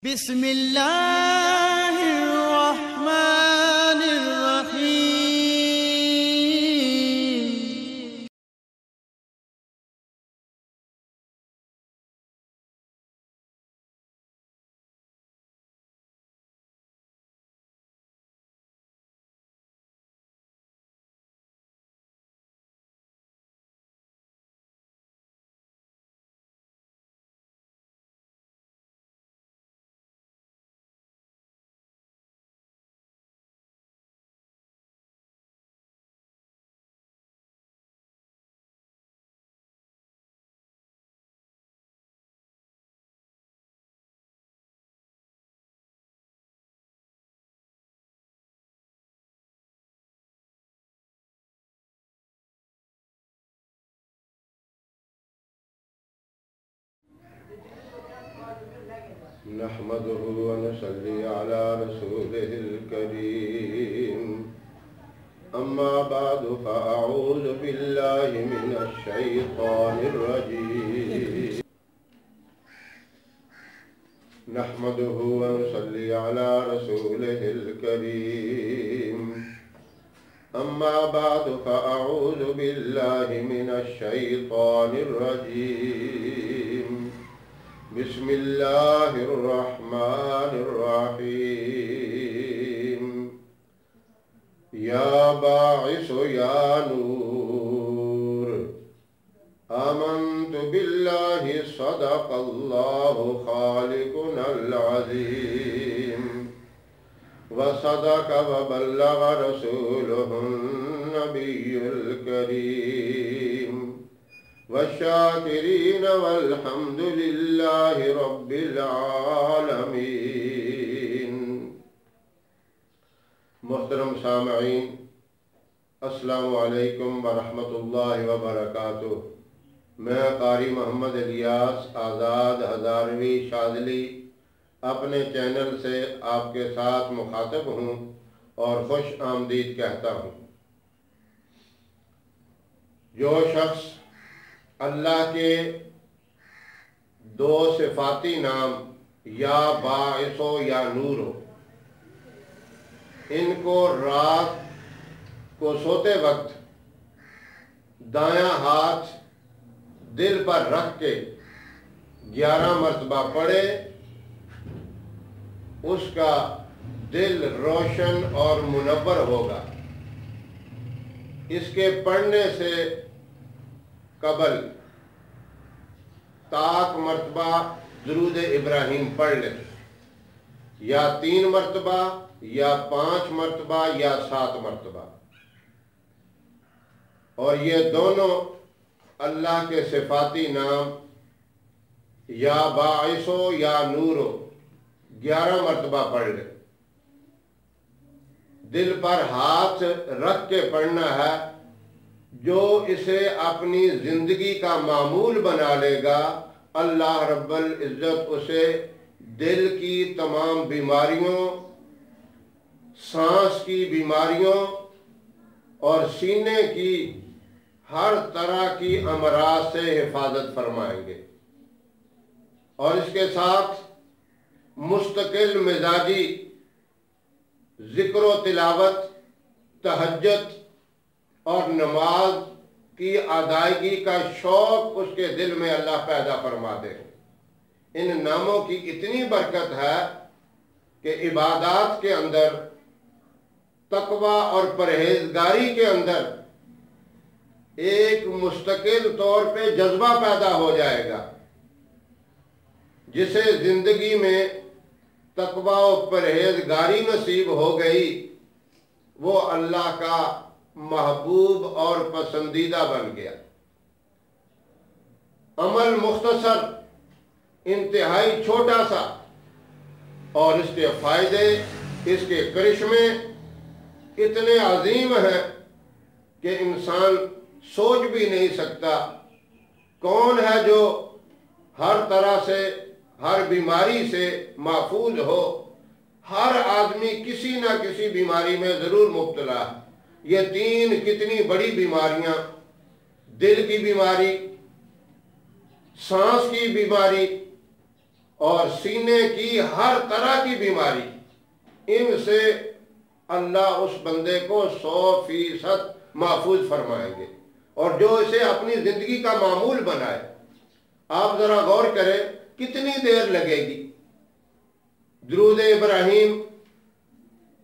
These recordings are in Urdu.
بسم اللہ الرحمن الرحیم۔ نحمده ونصلي على رسوله الكريم أما بعد فأعوذ بالله من الشيطان الرجيم نحمده ونصلي على رسوله الكريم أما بعد فأعوذ بالله من الشيطان الرجيم بسم اللہ الرحمن الرحیم یا باعث یا نور آمنت باللہ صدق اللہ خالقنا العظیم وصدق وبلغ رسوله النبی الکریم والشاکرین والحمد للہ رب العالمین۔ محترم سامعین، السلام علیکم ورحمۃ اللہ وبرکاتہ۔ میں قاری محمد الیاس آزاد ہزاروی شاذلی اپنے چینل سے آپ کے ساتھ مخاطب ہوں اور خوش آمدید کہتا ہوں۔ جو شخص اللہ کے دو صفاتی نام یا باعث و یا نور ہو، ان کو رات کو سوتے وقت دایاں ہاتھ دل پر رکھ کے 11 مرتبہ پڑھے، اس کا دل روشن اور منور ہوگا۔ اس کے پڑھنے سے قبل طاق مرتبہ درود ابراہیم پڑھ لیں، یا 3 مرتبہ یا 5 مرتبہ یا 7 مرتبہ، اور یہ دونوں اللہ کے صفاتی نام یا باعث و یا نور 11 مرتبہ پڑھ لیں۔ دل پر ہاتھ رکھ کے پڑھنا ہے۔ جو اسے اپنی زندگی کا معمول بنا لے گا، اللہ رب العزت اسے دل کی تمام بیماریوں، سانس کی بیماریوں اور سینے کی ہر طرح کی امراض سے حفاظت فرمائیں گے، اور اس کے ساتھ مستقل مزاجی ذکر و تلاوت، تہجد اور نماز کی ادائیگی کا شوق اس کے دل میں اللہ پیدا فرما دے۔ ان ناموں کی اتنی برکت ہے کہ عبادات کے اندر، تقوی اور پرہیزگاری کے اندر ایک مستقل طور پہ جذبہ پیدا ہو جائے گا۔ جسے زندگی میں تقوی و پرہیزگاری نصیب ہو گئی، وہ اللہ کا محبوب اور پسندیدہ بن گیا۔ عمل مختصر، انتہائی چھوٹا سا، اور اس کے فائدے، اس کے کرشمے اتنے عظیم ہیں کہ انسان سوچ بھی نہیں سکتا۔ کون ہے جو ہر طرح سے، ہر بیماری سے محفوظ ہو؟ ہر آدمی کسی نہ کسی بیماری میں ضرور مبتلا ہے۔ یہ 3 کتنی بڑی بیماریاں، دل کی بیماری، سانس کی بیماری اور سینے کی ہر طرح کی بیماری، ان سے اللہ اس بندے کو 100% محفوظ فرمائیں گے، اور جو اسے اپنی زندگی کا معمول بنائے۔ آپ ذرا غور کریں کتنی دیر لگے گی درود ابراہیم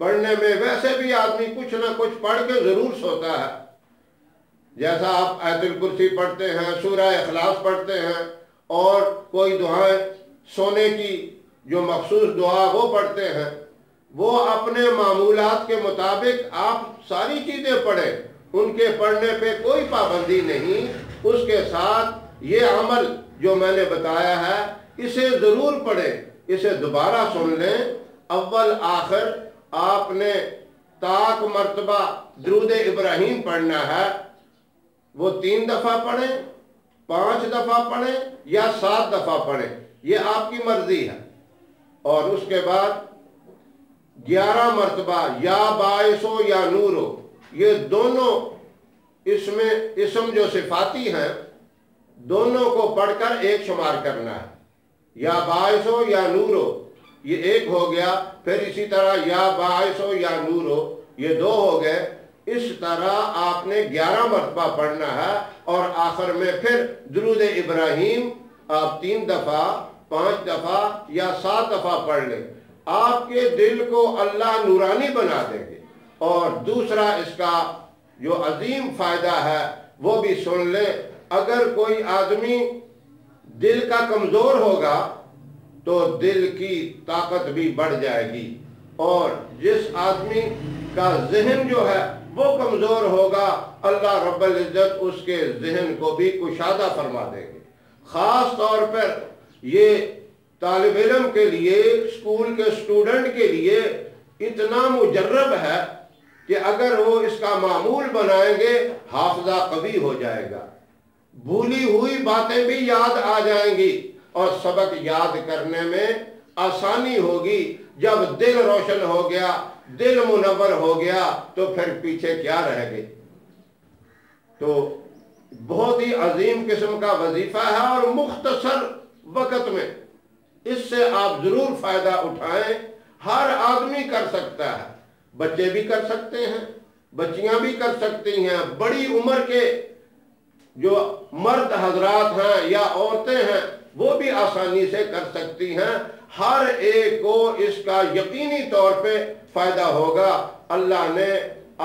پڑھنے میں؟ ویسے بھی آدمی کچھ نہ کچھ پڑھ کے ضرور سوتا ہے، جیسا آپ آیت الکرسی پڑھتے ہیں، سورہ اخلاص پڑھتے ہیں، اور کوئی دعائیں سونے کی جو مخصوص دعا وہ پڑھتے ہیں۔ وہ اپنے معمولات کے مطابق آپ ساری چیزیں پڑھیں، ان کے پڑھنے پہ کوئی پابندی نہیں۔ اس کے ساتھ یہ عمل جو میں نے بتایا ہے اسے ضرور پڑھیں، اسے دوبارہ سن لیں۔ اول آخر آپ نے طاق مرتبہ درود ابراہیم پڑھنا ہے، وہ 3 دفعہ پڑھیں، 5 دفعہ پڑھیں یا 7 دفعہ پڑھیں، یہ آپ کی مرضی ہے۔ اور اس کے بعد 11 مرتبہ یا باعثو یا نورو، یہ دونوں اسم جو صفاتی ہیں دونوں کو پڑھ کر ایک شمار کرنا ہے۔ یا باعثو یا نورو یہ ایک ہو گیا، پھر اسی طرح یا باعثو یا نورو یہ 2 ہو گئے۔ اس طرح آپ نے 11 مرتبہ پڑھنا ہے، اور آخر میں پھر درود ابراہیم آپ 3 دفعہ، 5 دفعہ یا 7 دفعہ پڑھ لیں۔ آپ کے دل کو اللہ نورانی بنا دیں گے۔ اور دوسرا اس کا جو عظیم فائدہ ہے وہ بھی سن لیں۔ اگر کوئی آدمی دل کا کمزور ہوگا تو دل کی طاقت بھی بڑھ جائے گی، اور جس آدمی کا ذہن جو ہے وہ کمزور ہوگا اللہ رب العزت اس کے ذہن کو بھی کشادہ فرما دیں گے۔ خاص طور پر یہ طالب علم کے لیے، اسکول کے اسٹوڈنٹ کے لیے اتنا مجرب ہے کہ اگر وہ اس کا معمول بنائیں گے حافظہ قوی ہو جائے گا، بھولی ہوئی باتیں بھی یاد آ جائیں گی، اور سبق یاد کرنے میں آسانی ہوگی۔ جب دل روشن ہو گیا، دل منور ہو گیا، تو پھر پیچھے کیا رہ گئے۔ تو بہت ہی عظیم قسم کا وظیفہ ہے، اور مختصر وقت میں اس سے آپ ضرور فائدہ اٹھائیں۔ ہر آدمی کر سکتا ہے، بچے بھی کر سکتے ہیں، بچیاں بھی کر سکتی ہیں، بڑی عمر کے جو مرد حضرات ہیں یا عورتیں ہیں وہ بھی آسانی سے کر سکتی ہیں۔ ہر ایک کو اس کا یقینی طور پہ فائدہ ہوگا۔ اللہ نے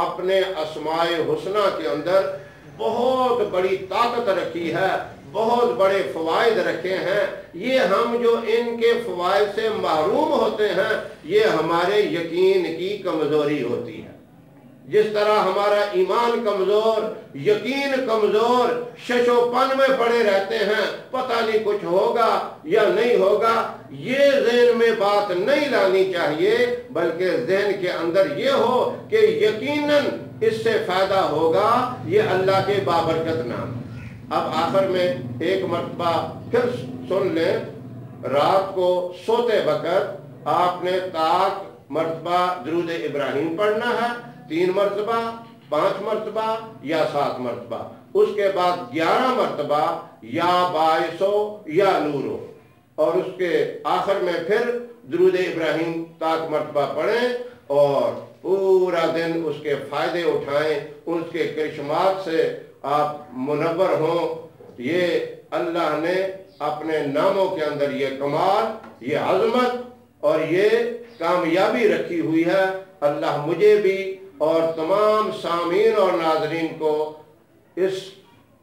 اپنے اسماء حسنہ کے اندر بہت بڑی طاقت رکھی ہے، بہت بڑے فوائد رکھے ہیں۔ یہ ہم جو ان کے فوائد سے محروم ہوتے ہیں یہ ہمارے یقین کی کمزوری ہوتی ہے۔ جس طرح ہمارا ایمان کمزور، یقین کمزور، شش و پن میں پڑے رہتے ہیں، پتہ نہیں کچھ ہوگا یا نہیں ہوگا، یہ ذہن میں بات نہیں لانی چاہیے، بلکہ ذہن کے اندر یہ ہو کہ یقیناً اس سے فائدہ ہوگا۔ یہ اللہ کے بابرکت نام۔ اب آخر میں ایک مرتبہ پھر سن لیں، رات کو سوتے وقت آپ نے طاق مرتبہ درود ابراہیم پڑھنا ہے، 3 مرتبہ، 5 مرتبہ یا 7 مرتبہ۔ اس کے بعد 11 مرتبہ یا باعثو یا نورو، اور اس کے آخر میں پھر درود ابراہیم طاق مرتبہ پڑھیں، اور پورا دن اس کے فائدے اٹھائیں، اس کے کرشمات سے آپ منور ہوں۔ یہ اللہ نے اپنے ناموں کے اندر یہ کمال، یہ عظمت اور یہ کامیابی رکھی ہوئی ہے۔ اللہ مجھے بھی اور تمام سامعین اور ناظرین کو اس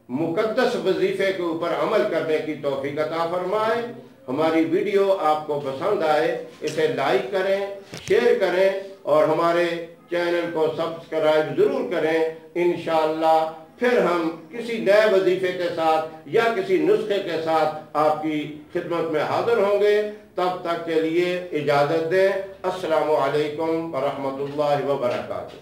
مقدس وظیفے کے اوپر عمل کرنے کی توفیق عطا فرمائے۔ ہماری ویڈیو آپ کو پسند آئے اسے لائک کریں، شیئر کریں، اور ہمارے چینل کو سبسکرائب ضرور کریں۔ انشاءاللہ پھر ہم کسی نئے وظیفے کے ساتھ یا کسی نسخے کے ساتھ آپ کی خدمت میں حاضر ہوں گے۔ تب تک کے لیے اجازت دیں۔ السلام علیکم ورحمۃ اللہ وبرکاتہ۔